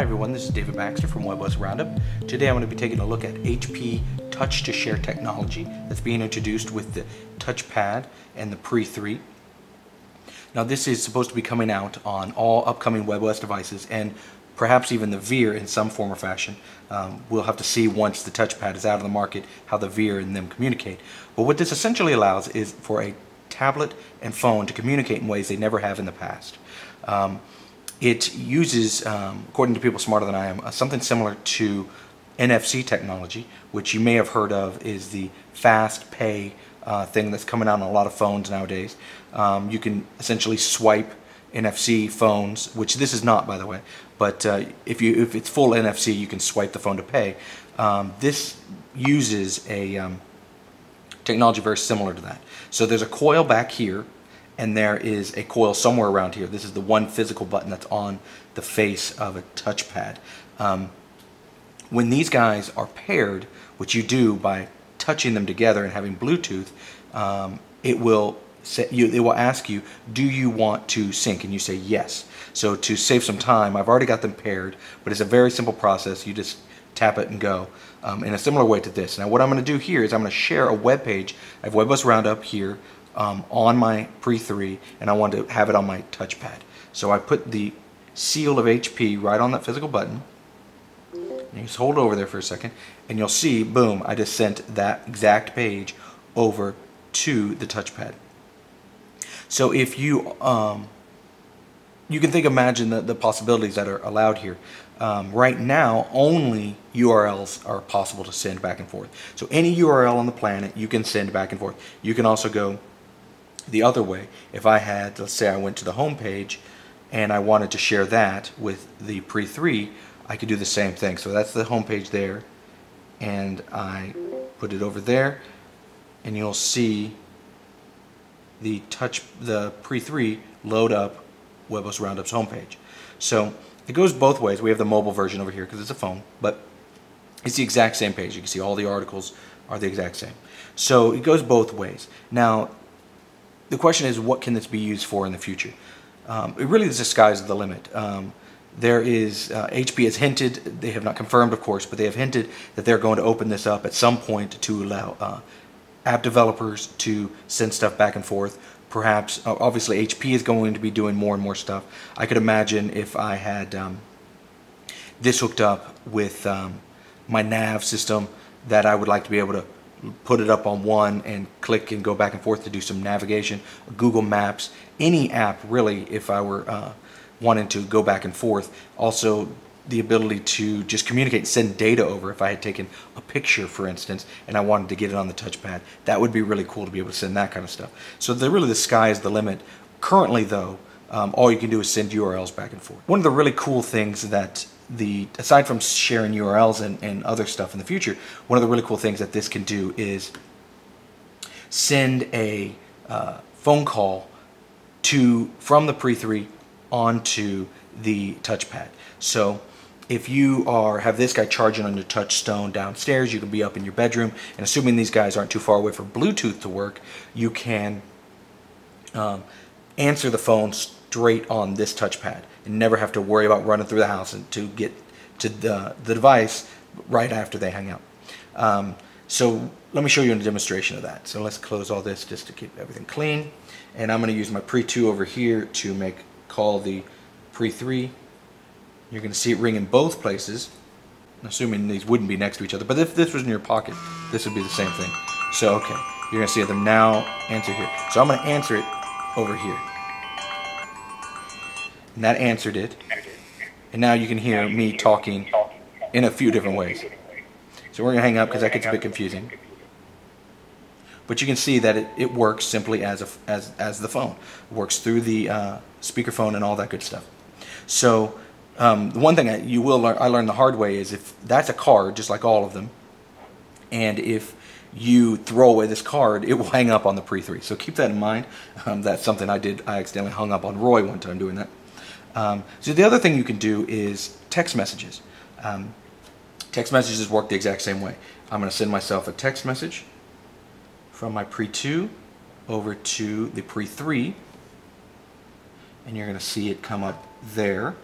Hi everyone, this is David Baxter from webOSroundup. Today I'm going to be taking a look at HP Touch to Share technology that's being introduced with the TouchPad and the Pre 3. Now this is supposed to be coming out on all upcoming webOS devices and perhaps even the Veer in some form or fashion. We'll have to see once the TouchPad is out of the market how the Veer and them communicate. But what this essentially allows is for a tablet and phone to communicate in ways they never have in the past. It uses, according to people smarter than I am, something similar to NFC technology, which you may have heard of is the fast pay thing that's coming out on a lot of phones nowadays. You can essentially swipe NFC phones, which this is not, by the way, but if it's full NFC, you can swipe the phone to pay. This uses a technology very similar to that. So there's a coil back here, and there is a coil somewhere around here. This is the one physical button that's on the face of a touchpad. When these guys are paired, which you do by touching them together and having Bluetooth, it will ask you, do you want to sync? And you say yes. So to save some time, I've already got them paired, but it's a very simple process. You just tap it and go in a similar way to this. Now what I'm going to do here is I'm going to share a web page. I have webOSroundup here on my Pre 3, and I want to have it on my touchpad. So I put the seal of HP right on that physical button. You just hold it over there for a second, and you'll see, boom, I just sent that exact page over to the touchpad. So if you you can imagine the possibilities that are allowed here. Right now, only URLs are possible to send back and forth. So any URL on the planet, you can send back and forth. You can also go the other way. If I had, let's say I went to the home page and I wanted to share that with the Pre 3, I could do the same thing. So that's the home page there, and I put it over there, and you'll see the Pre 3 load up webOSroundup's homepage. So it goes both ways. We have the mobile version over here because it's a phone, but it's the exact same page. You can see all the articles are the exact same. So it goes both ways. Now the question is, what can this be used for in the future? It really is the sky's the limit. There is, HP has hinted, they have not confirmed of course, but they have hinted that they're going to open this up at some point to allow app developers to send stuff back and forth. Perhaps, obviously HP is going to be doing more and more stuff. I could imagine if I had this hooked up with my nav system, that I would like to be able to put it up on one and click and go back and forth to do some navigation, Google Maps, any app really, if I were wanting to go back and forth. Also the ability to just communicate and send data over. If I had taken a picture, for instance, and I wanted to get it on the touchpad, that would be really cool to be able to send that kind of stuff. So really the sky is the limit. Currently though, all you can do is send URLs back and forth. One of the really cool things that aside from sharing URLs and other stuff in the future, one of the really cool things that this can do is send a phone call from the Pre 3 onto the touchpad. So if you have this guy charging on your touchstone downstairs, you can be up in your bedroom, and assuming these guys aren't too far away for Bluetooth to work, you can answer the phone straight on this touchpad and never have to worry about running through the house and to get to the device right after they hang up. So let me show you a demonstration of that. So let's close all this just to keep everything clean, and I'm going to use my Pre 2 over here to call the Pre 3. You're going to see it ring in both places, assuming these wouldn't be next to each other, but if this was in your pocket, this would be the same thing. So okay, you're going to see them now answer here. So I'm going to answer it over here. And that answered it. And now you can hear me talking in a few different ways. So we're going to hang up because that gets a bit confusing. But you can see that it works simply as the phone. It works through the speakerphone and all that good stuff. So the one thing I learned the hard way is if that's a card, just like all of them, and if you throw away this card, it will hang up on the Pre 3. So keep that in mind. That's something I did. I accidentally hung up on Roy one time doing that. So the other thing you can do is text messages. Text messages work the exact same way. I'm going to send myself a text message from my Pre 2 over to the Pre 3, and you're going to see it come up there.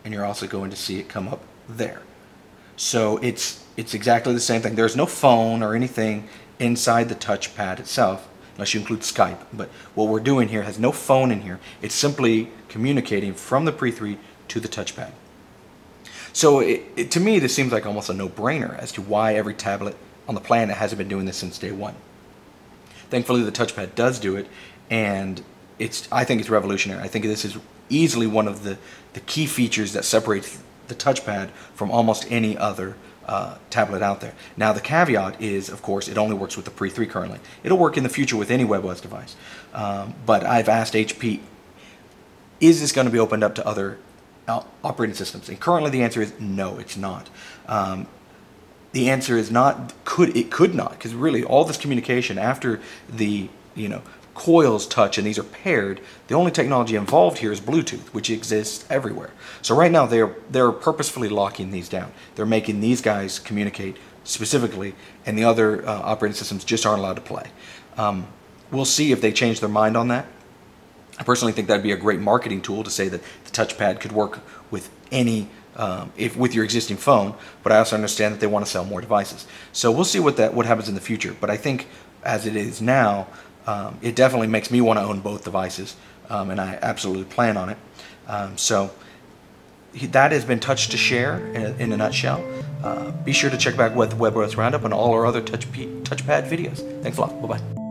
and you're also going to see it come up there. So it's exactly the same thing. There's no phone or anything inside the touchpad itself, unless you include Skype. But what we're doing here has no phone in here. It's simply communicating from the Pre 3 to the touchpad. So to me, this seems like almost a no-brainer as to why every tablet on the planet hasn't been doing this since day one. Thankfully, the touchpad does do it, and I think it's revolutionary. I think this is easily one of the key features that separates the touchpad from almost any other tablet out there. Now, the caveat is, of course, it only works with the Pre 3 currently. It'll work in the future with any webOS device. But I've asked HP, is this going to be opened up to other operating systems? And currently the answer is no, it's not. The answer is not, it could not, because really all this communication after the coils touch and these are paired, the only technology involved here is Bluetooth, which exists everywhere. So right now they're purposefully locking these down. They're making these guys communicate specifically, and the other operating systems just aren't allowed to play. We'll see if they change their mind on that. I personally think that'd be a great marketing tool to say that the touchpad could work with any with your existing phone, but I also understand that they want to sell more devices. So we'll see what happens in the future. But I think as it is now, it definitely makes me want to own both devices, and I absolutely plan on it. So that has been Touch to Share in a nutshell. Be sure to check back with webOS Roundup and all our other touchpad videos. Thanks a lot. Bye-bye.